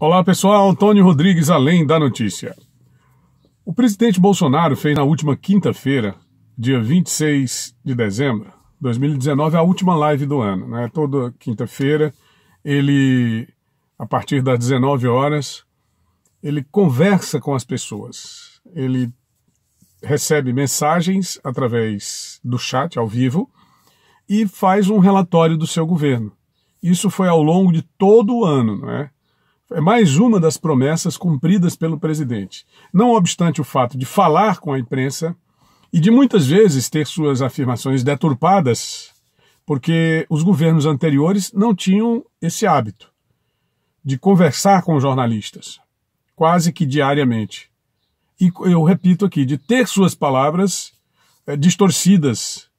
Olá pessoal, Antônio Rodrigues, Além da Notícia. O presidente Bolsonaro fez na última quinta-feira, dia 26 de dezembro de 2019, a última live do ano, né? Toda quinta-feira, ele, a partir das 19 horas, ele conversa com as pessoas. Ele recebe mensagens através do chat, ao vivo, e faz um relatório do seu governo. Isso foi ao longo de todo o ano, não é? É mais uma das promessas cumpridas pelo presidente. Não obstante o fato de falar com a imprensa e de muitas vezes ter suas afirmações deturpadas, porque os governos anteriores não tinham esse hábito de conversar com jornalistas, quase que diariamente. E eu repito aqui, de ter suas palavras distorcidas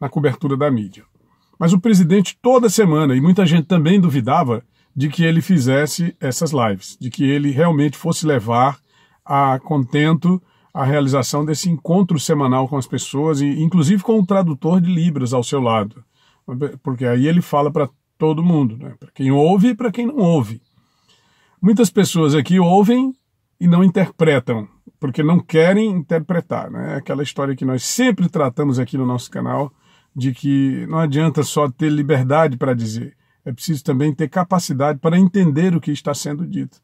na cobertura da mídia. Mas o presidente toda semana, e muita gente também duvidava, de que ele fizesse essas lives, de que ele realmente fosse levar a contento a realização desse encontro semanal com as pessoas, e inclusive com um tradutor de Libras ao seu lado, porque aí ele fala para todo mundo, né? Para quem ouve e para quem não ouve. Muitas pessoas aqui ouvem e não interpretam, porque não querem interpretar, né? Aquela história que nós sempre tratamos aqui no nosso canal, de que não adianta só ter liberdade para dizer, é preciso também ter capacidade para entender o que está sendo dito.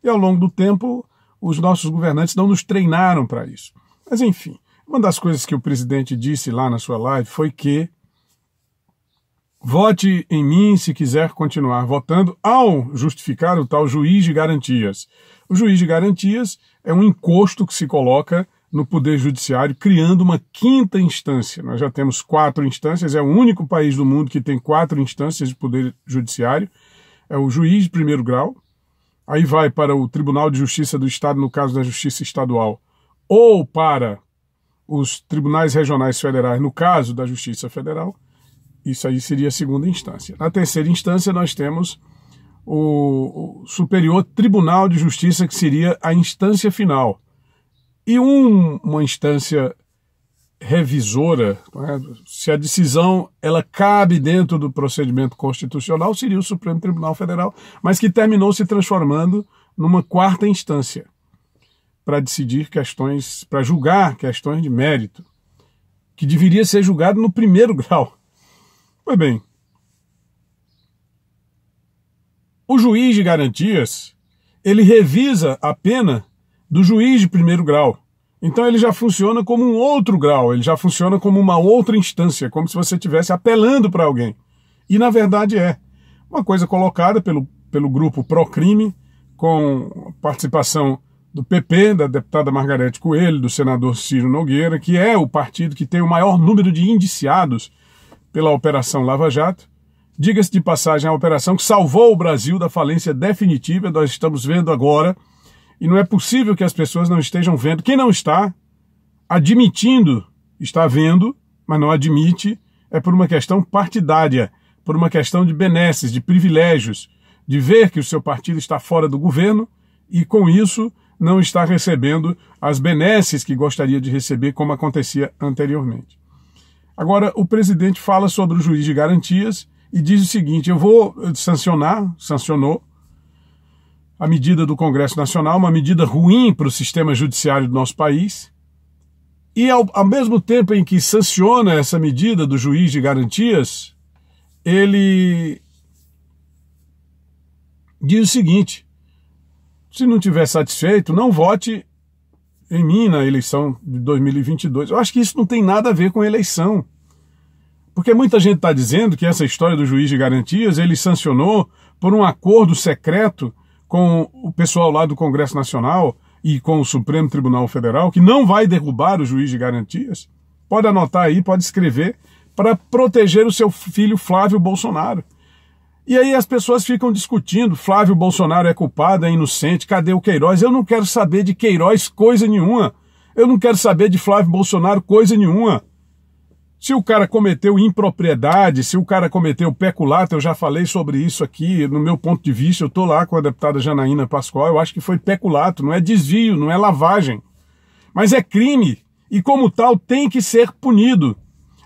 E ao longo do tempo, os nossos governantes não nos treinaram para isso. Mas enfim, uma das coisas que o presidente disse lá na sua live foi que vote em mim se quiser continuar votando, ao justificar o tal juiz de garantias. O juiz de garantias é um encosto que se coloca no Poder Judiciário, criando uma quinta instância. Nós já temos 4 instâncias, é o único país do mundo que tem 4 instâncias de Poder Judiciário. É o juiz de primeiro grau, aí vai para o Tribunal de Justiça do Estado, no caso da Justiça Estadual, ou para os tribunais regionais federais, no caso da Justiça Federal. Isso aí seria a segunda instância. Na terceira instância, nós temos o Superior Tribunal de Justiça, que seria a instância final. E uma instância revisora, né? Se a decisão ela cabe dentro do procedimento constitucional, seria o Supremo Tribunal Federal, mas que terminou se transformando numa 4ª instância para decidir questões, para julgar questões de mérito, que deveria ser julgado no primeiro grau. Pois bem, o juiz de garantias, ele revisa a pena do juiz de primeiro grau. Então ele já funciona como um outro grau, ele já funciona como uma outra instância, como se você estivesse apelando para alguém. E na verdade é uma coisa colocada pelo grupo Procrime, com participação do PP, da deputada Margarete Coelho, do senador Ciro Nogueira, que é o partido que tem o maior número de indiciados pela Operação Lava Jato. Diga-se de passagem, a operação que salvou o Brasil da falência definitiva, nós estamos vendo agora. E não é possível que as pessoas não estejam vendo. Quem não está admitindo, está vendo, mas não admite, é por uma questão partidária, por uma questão de benesses, de privilégios, de ver que o seu partido está fora do governo e, com isso, não está recebendo as benesses que gostaria de receber, como acontecia anteriormente. Agora, o presidente fala sobre o juiz de garantias e diz o seguinte: eu vou sancionou, a medida do Congresso Nacional, uma medida ruim para o sistema judiciário do nosso país, e ao mesmo tempo em que sanciona essa medida do juiz de garantias, ele diz o seguinte: se não estiver satisfeito, não vote em mim na eleição de 2022. Eu acho que isso não tem nada a ver com eleição, porque muita gente está dizendo que essa história do juiz de garantias ele sancionou por um acordo secreto com o pessoal lá do Congresso Nacional e com o Supremo Tribunal Federal, que não vai derrubar o juiz de garantias. Pode anotar aí, pode escrever, para proteger o seu filho Flávio Bolsonaro. E aí as pessoas ficam discutindo, Flávio Bolsonaro é culpado, é inocente, cadê o Queiroz? Eu não quero saber de Queiroz coisa nenhuma. Eu não quero saber de Flávio Bolsonaro coisa nenhuma. Se o cara cometeu impropriedade, se o cara cometeu peculato, eu já falei sobre isso aqui, no meu ponto de vista, eu estou lá com a deputada Janaína Pascoal, eu acho que foi peculato, não é desvio, não é lavagem. Mas é crime, e como tal tem que ser punido.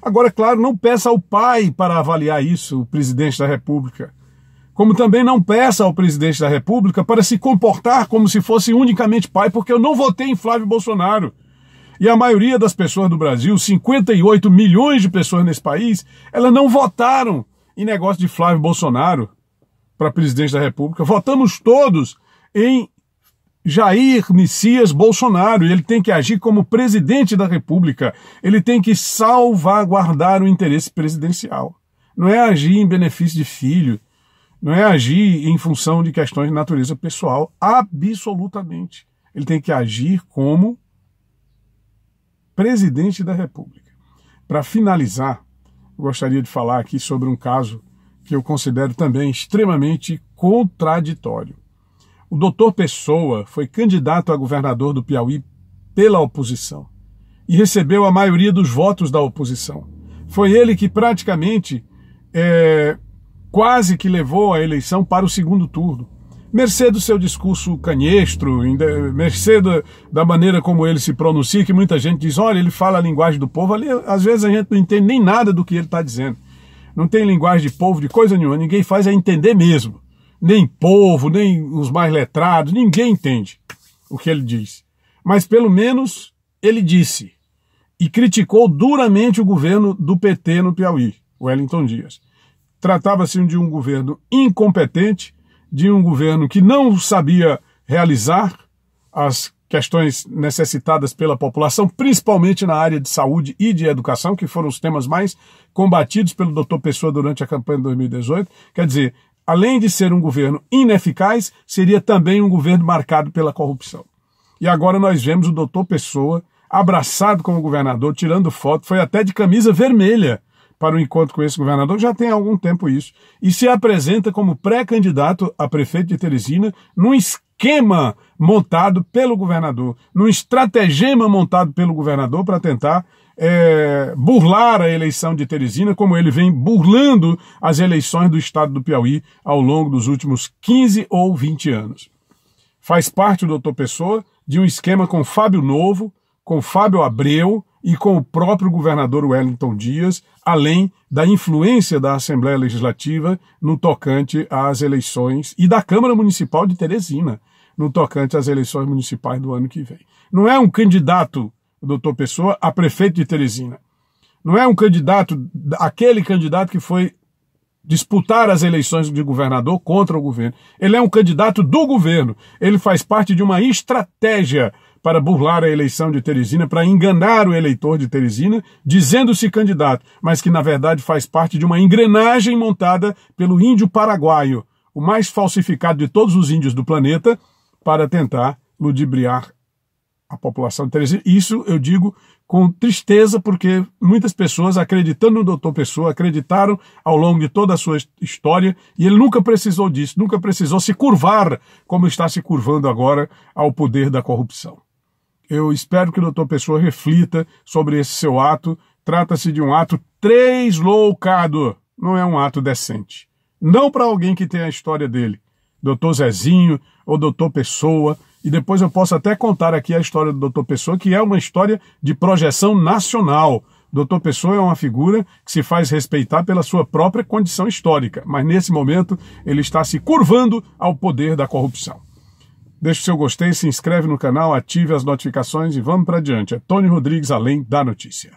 Agora, claro, não peça ao pai para avaliar isso, o presidente da República. como também não peça ao presidente da República para se comportar como se fosse unicamente pai, porque eu não votei em Flávio Bolsonaro. E a maioria das pessoas do Brasil, 58 milhões de pessoas nesse país, elas não votaram em negócio de Flávio Bolsonaro para presidente da República. Votamos todos em Jair Messias Bolsonaro, e ele tem que agir como presidente da República, ele tem que salvaguardar o interesse presidencial. Não é agir em benefício de filho, não é agir em função de questões de natureza pessoal, absolutamente. Ele tem que agir como presidente da República. Para finalizar, eu gostaria de falar aqui sobre um caso que eu considero também extremamente contraditório. O doutor Pessoa foi candidato a governador do Piauí pela oposição e recebeu a maioria dos votos da oposição. Foi ele que praticamente quase que levou a eleição para o segundo turno. Mercê do seu discurso canhestro, mercê da maneira como ele se pronuncia, que muita gente diz, olha, ele fala a linguagem do povo, ali às vezes a gente não entende nem nada do que ele está dizendo. Não tem linguagem de povo, de coisa nenhuma, ninguém faz é entender mesmo. Nem povo, nem os mais letrados, ninguém entende o que ele diz. Mas pelo menos ele disse e criticou duramente o governo do PT no Piauí, Wellington Dias. Tratava-se de um governo incompetente, de um governo que não sabia realizar as questões necessitadas pela população, principalmente na área de saúde e de educação, que foram os temas mais combatidos pelo doutor Pessoa durante a campanha de 2018. Quer dizer, além de ser um governo ineficaz, seria também um governo marcado pela corrupção. E agora nós vemos o doutor Pessoa abraçado como governador, tirando foto, foi até de camisa vermelha para o encontro com esse governador, já tem algum tempo isso, e se apresenta como pré-candidato a prefeito de Teresina num esquema montado pelo governador, num estratagema montado pelo governador para tentar burlar a eleição de Teresina, como ele vem burlando as eleições do estado do Piauí ao longo dos últimos 15 ou 20 anos. Faz parte o doutor Pessoa de um esquema com Fábio Novo, com Fábio Abreu e com o próprio governador Wellington Dias, além da influência da Assembleia Legislativa no tocante às eleições e da Câmara Municipal de Teresina, no tocante às eleições municipais do ano que vem. Não é um candidato, o doutor Pessoa, a prefeito de Teresina. Não é um candidato, aquele candidato que foi disputar as eleições de governador contra o governo. Ele é um candidato do governo. Ele faz parte de uma estratégia para burlar a eleição de Teresina, para enganar o eleitor de Teresina, dizendo-se candidato, mas que na verdade faz parte de uma engrenagem montada pelo índio paraguaio, o mais falsificado de todos os índios do planeta, para tentar ludibriar a população de Teresina. Isso eu digo com tristeza, porque muitas pessoas, acreditando no doutor Pessoa, acreditaram ao longo de toda a sua história, e ele nunca precisou disso, nunca precisou se curvar como está se curvando agora ao poder da corrupção. Eu espero que o doutor Pessoa reflita sobre esse seu ato. Trata-se de um ato tresloucado, não é um ato decente. Não para alguém que tem a história dele, doutor Zezinho ou doutor Pessoa, e depois eu posso até contar aqui a história do doutor Pessoa, que é uma história de projeção nacional. Doutor Pessoa é uma figura que se faz respeitar pela sua própria condição histórica, mas nesse momento ele está se curvando ao poder da corrupção. Deixe o seu gostei, se inscreve no canal, ative as notificações e vamos para adiante. É Tony Rodrigues, Além da Notícia.